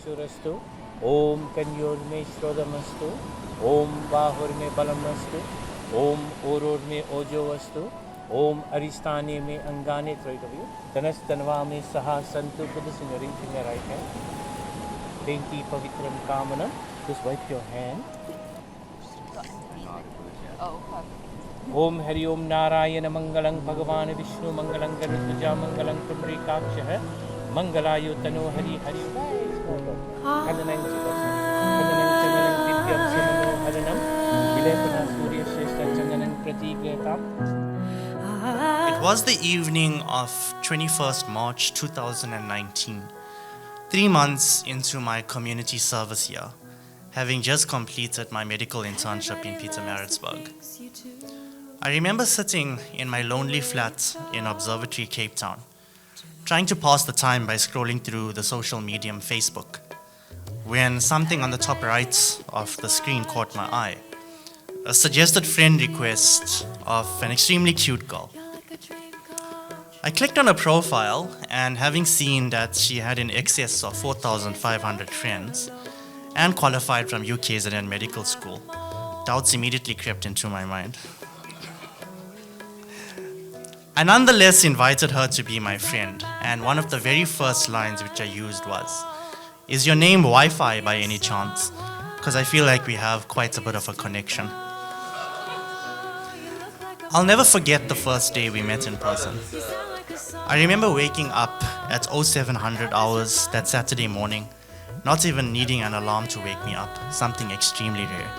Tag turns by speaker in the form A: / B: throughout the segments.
A: चक्षुरस्तु ओम कन्योर्मे श्रोतमस्तु ओम बाहुर्मे बलमस्तु ओम ओरोर्मे ओजोवस्तु ओम अरिस्ताने में अंगाने त्रैतव्य तनस तनवा में सहा संतु put this in your right hand. Dainty pavitram kamanam. Just wipe your hand. Om Hari ओम नारायण मंगलं भगवान विष्णु मंगलं गणपतिजा मंगलं पुंडरीकाक्षः मंगलायु तनो हरि हरि हननं दिव्यं समनो हननं विलेपना सूर्यश्रेष्ठ चंदनं प्रतीकेताम्.
B: It was the evening of 21st March 2019, 3 months into my community service year, having just completed my medical internship in Pietermaritzburg. I remember sitting in my lonely flat in Observatory, Cape Town, trying to pass the time by scrolling through the social medium Facebook, when something on the top right of the screen caught my eye. A suggested friend request of an extremely cute girl. I clicked on her profile, and having seen that she had in excess of 4,500 friends and qualified from UKZN medical school, doubts immediately crept into my mind. I nonetheless invited her to be my friend, and one of the very first lines which I used was, "Is your name Wi-Fi by any chance? Because I feel like we have quite a bit of a connection." I'll never forget the first day we met in person. I remember waking up at 0700 hours that Saturday morning, not even needing an alarm to wake me up, something extremely rare.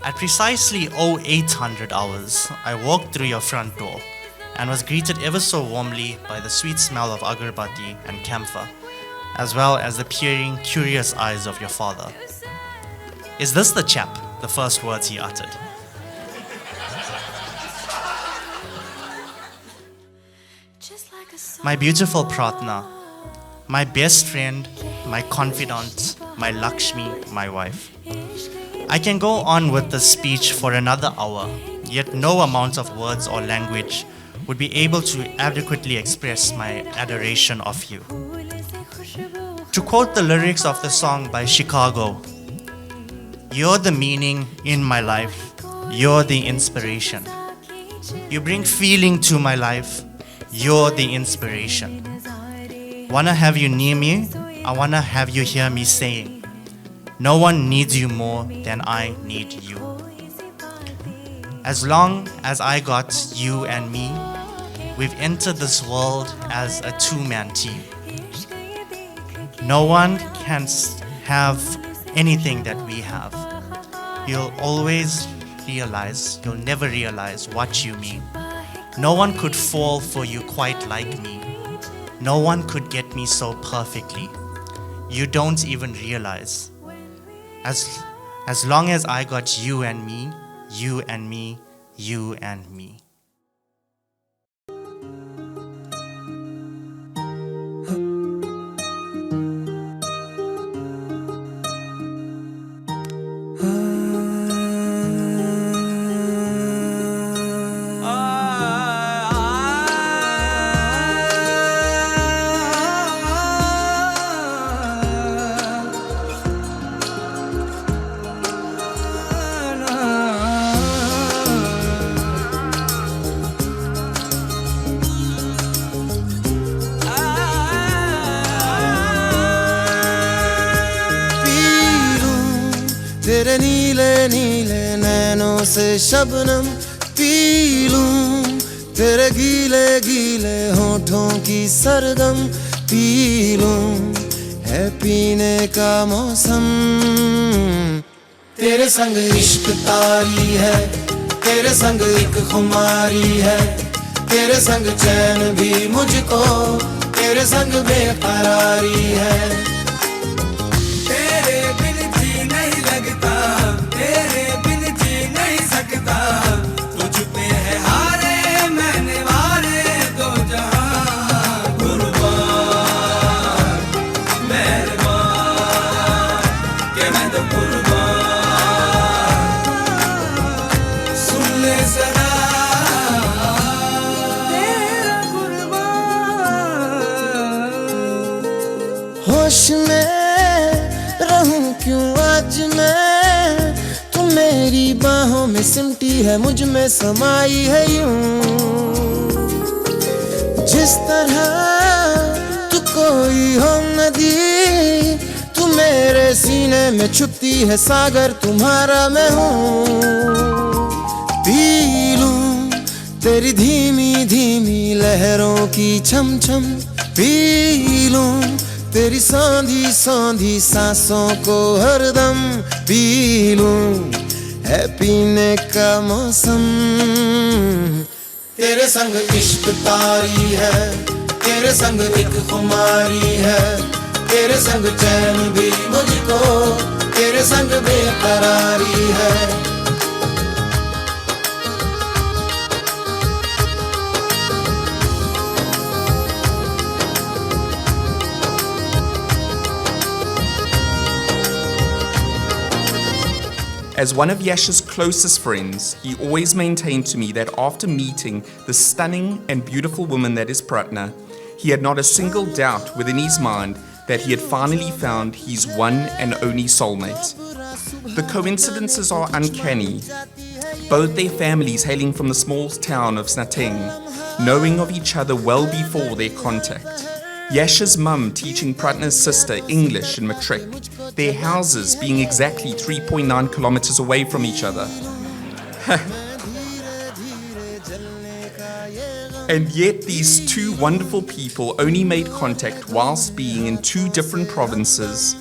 B: At precisely 0800 hours, I walked through your front door and was greeted ever so warmly by the sweet smell of agarbatti and camphor, as well as the peering, curious eyes of your father. "Is this the chap?" the first words he uttered. My beautiful Prathna, my best friend, my confidant, my Lakshmi, my wife. I can go on with this speech for another hour, yet no amount of words or language would be able to adequately express my adoration of you. To quote the lyrics of the song by Chicago, "You're the meaning in my life, you're the inspiration. You bring feeling to my life, you're the inspiration. Wanna have you near me, I wanna have you hear me saying, no one needs you more than I need you. As long as I got you and me, we've entered this world as a two-man team. No one can have anything that we have. You'll never realize what you mean. No one could fall for you quite like me. No one could get me so perfectly. You don't even realize. As long as I got you and me, you and me, you and me."
C: तेरे नीले नीले नैनों से Shabnam P लूं, तेरे गीले गीले होठों की सरगम पी लूं, है पीने का मौसम। तेरे संग इश्क तारी है, तेरे संग एक खुमारी है, तेरे संग चैन भी मुझको, तेरे संग बेकरारी है। तेरे बिन जी नहीं लगता, तेरे बिन जी नहीं सकता, तुझ पे है हारे मैंने वारे दो जहां। कुर्बान मेहरबान के मैं तो कुर्बान, सुन ले सदा तेरा कुर्बान। होश क्यों आज मैं, तू मेरी बाहों में सिमटी है, मुझ में समाई है यूं। जिस तरह तू कोई हो नदी, तू मेरे सीने में छुपती है सागर, तुम्हारा मैं हूँ। पी लूं तेरी धीमी धीमी लहरों की छम छम, पी लूं तेरी सौंधी सौंधी सांसों को हरदम, पी लूं है पीने का मौसम। तेरे संग इश्क तारी है, तेरे संग एक खुमारी है, तेरे संग चैन भी मुझको, तेरे संग बेकरारी है।
D: As one of Yash's closest friends, he always maintained to me that after meeting the stunning and beautiful woman that is Pratna, he had not a single doubt within his mind that he had finally found his one and only soulmate. The coincidences are uncanny. Both their families hailing from the small town of Snateng, knowing of each other well before their contact. Yash's mum teaching Pratna's sister English in matric, their houses being exactly 3.9 kilometers away from each other. And yet these two wonderful people only made contact whilst being in two different provinces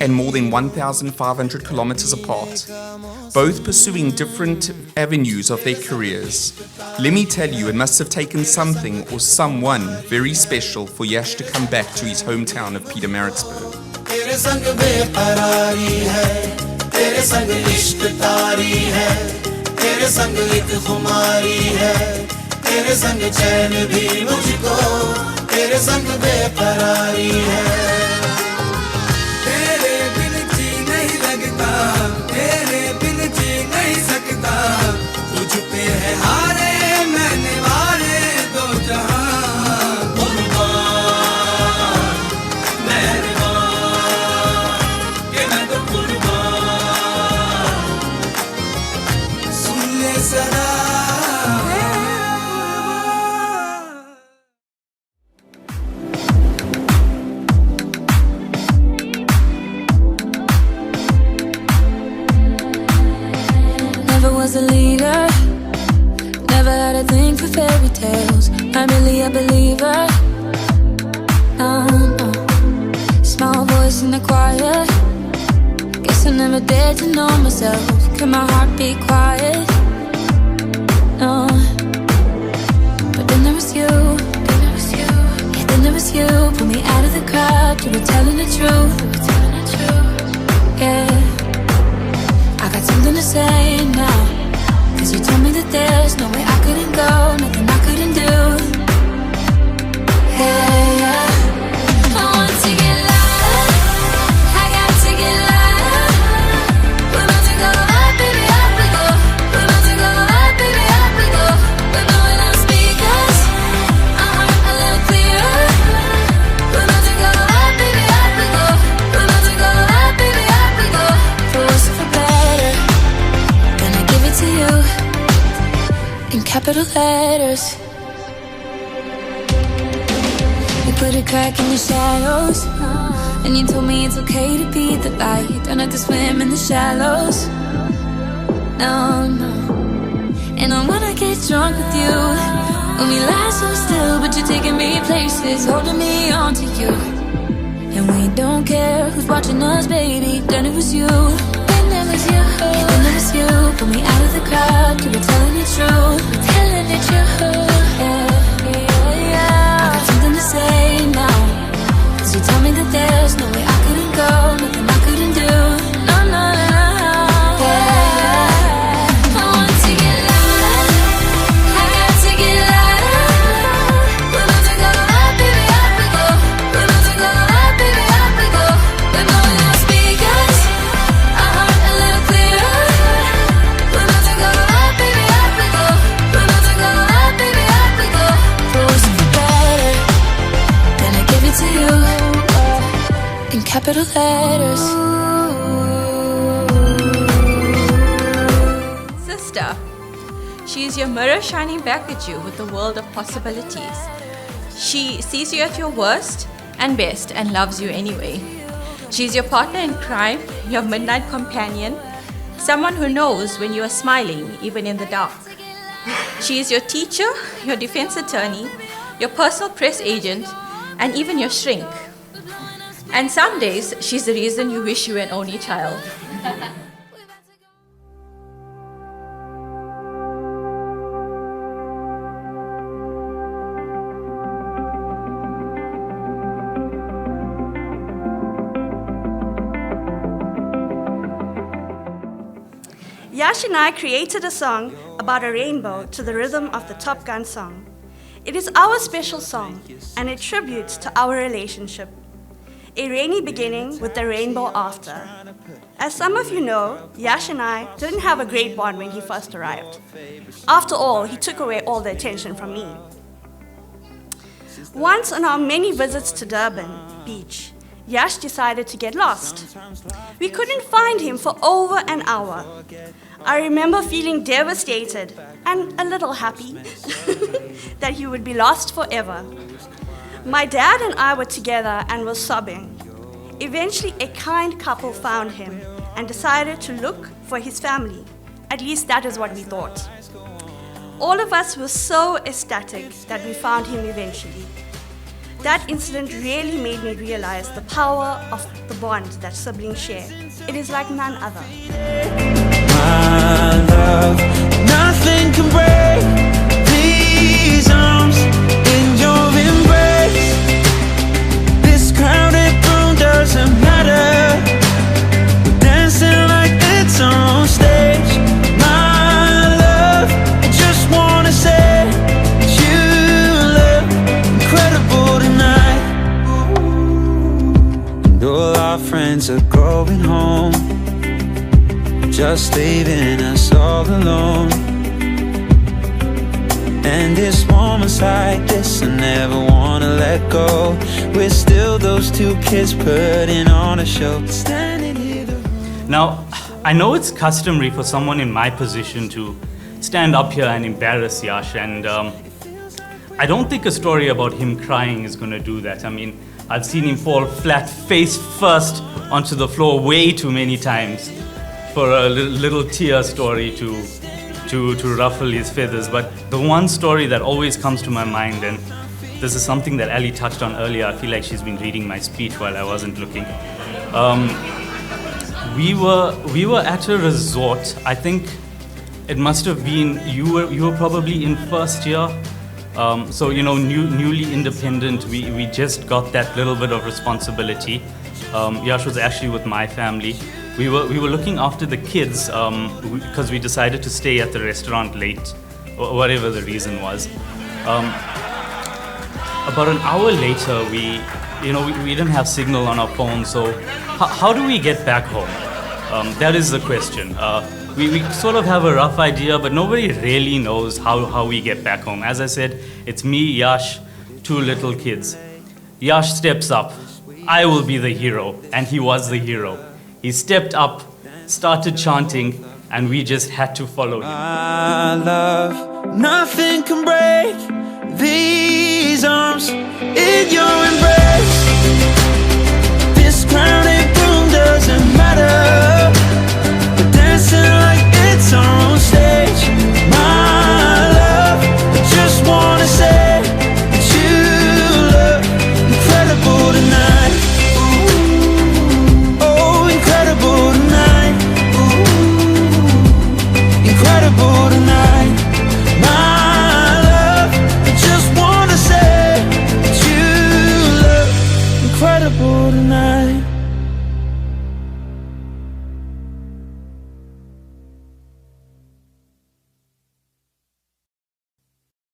D: and more than 1,500 kilometers apart, both pursuing different avenues of their careers. Let me tell you, it must have taken something or someone very special for Yash to come back to his hometown of Pietermaritzburg.
C: तेरे संग बेकरारी है, तेरे संग इश्क तारी है, तेरे संग एक खुमारी है, तेरे संग चैन भी मुझको, तेरे संग बेकरारी है। तेरे बिन जी नहीं लगता, तेरे बिन जी नहीं सकता, तुझ पे है हारे मैंने वारे दो जहां।
E: Never was a leader, never had a thing for fairy tales. Not really a believer. No. Small voice in the choir. Guess I never dared to know myself. Can my heart be quiet? No. But then there was you. Yeah, then there was you. Pull me out of the crowd. You were telling the truth. Yeah. I got something to say now, 'cause you told me that there's no way I couldn't go, nothing I couldn't do. Yeah. I want to get louder, I got to get louder. We're about to go up, baby, up we go. We're about to go up, baby, up we go. We're blowing out speakers, our heart a little clearer. We're about to go up, baby, up we go. We're about to go up, baby, up we go. For worse or for better, gonna give it to you in capital letters. You put a crack in the shadows, and you told me it's okay to be the light. Don't have to swim in the shallows. No, no. And I wanna get drunk with you, when we lie so still, but you're taking me places, holding me on to you. And we don't care who's watching us, baby. Then it was you. Then it was you. Yeah, then it was you. Pull me out of the crowd. You were telling the truth. Telling the truth. Yeah, yeah, yeah. I got something to say now, 'cause you told me that there's no way I couldn't go, nothing I couldn't do. No, no, no, no. Yeah. I want to get louder, I got to get louder. We're about to go up, baby, up we go. We're about to go up, baby, up we go. We're blowing out speakers, our heart a little clearer. We're about to go up, baby, up we go.
F: your mirror shining back at you with a world of possibilities. She sees you at your worst and best and loves you anyway. She's your partner in crime, your midnight companion, someone who knows when you are smiling, even in the dark. She is your teacher, your defense attorney, your personal press agent, and even your shrink. And some days, she's the reason you wish you were an only child.
G: Yash and I created a song about a rainbow to the rhythm of the Top Gun song. It is our special song, and it tributes to our relationship. A rainy beginning with a rainbow after. As some of you know, Yash and I didn't have a great bond when he first arrived. After all, he took away all the attention from me. Once on our many visits to Durban Beach, Yash decided to get lost. We couldn't find him for over an hour. I remember feeling devastated and a little happy that he would be lost forever. My dad and I were together and were sobbing. Eventually, a kind couple found him and decided to look for his family. At least that is what we thought. All of us were so ecstatic that we found him eventually. That incident really made me realize the power of the bond that siblings share. It is like none other.
C: My love, nothing can break these arms in your embrace. This crowded room doesn't matter. We're dancing like it's on stage. My love, I just wanna say that you look incredible tonight. And all our friends are going home, just leaving us all alone. And it's moments like this I never wanna let go. We're still those two kids putting on a show, standing here.
H: Now, I know it's customary for someone in my position to stand up here and embarrass Yash, and I don't think a story about him crying is gonna do that. I mean, I've seen him fall flat face first onto the floor way too many times for a little tear story to ruffle his feathers. But the one story that always comes to my mind, and this is something that Ali touched on earlier, I feel like she's been reading my speech while I wasn't looking. We were at a resort. I think it must have been, you were probably in first year. So, you know, newly independent, we just got that little bit of responsibility. Yash was actually with my family. We were looking after the kids because we decided to stay at the restaurant late, or whatever the reason was. About an hour later, we didn't have signal on our phone, so how do we get back home? That is the question. We sort of have a rough idea, but nobody really knows how we get back home. As I said, it's me, Yash, two little kids. Yash steps up. I will be the hero, and he was the hero. He stepped up, started chanting, and we just had to follow him.
C: My love, nothing can break these arms in your embrace. This crowded room doesn't matter.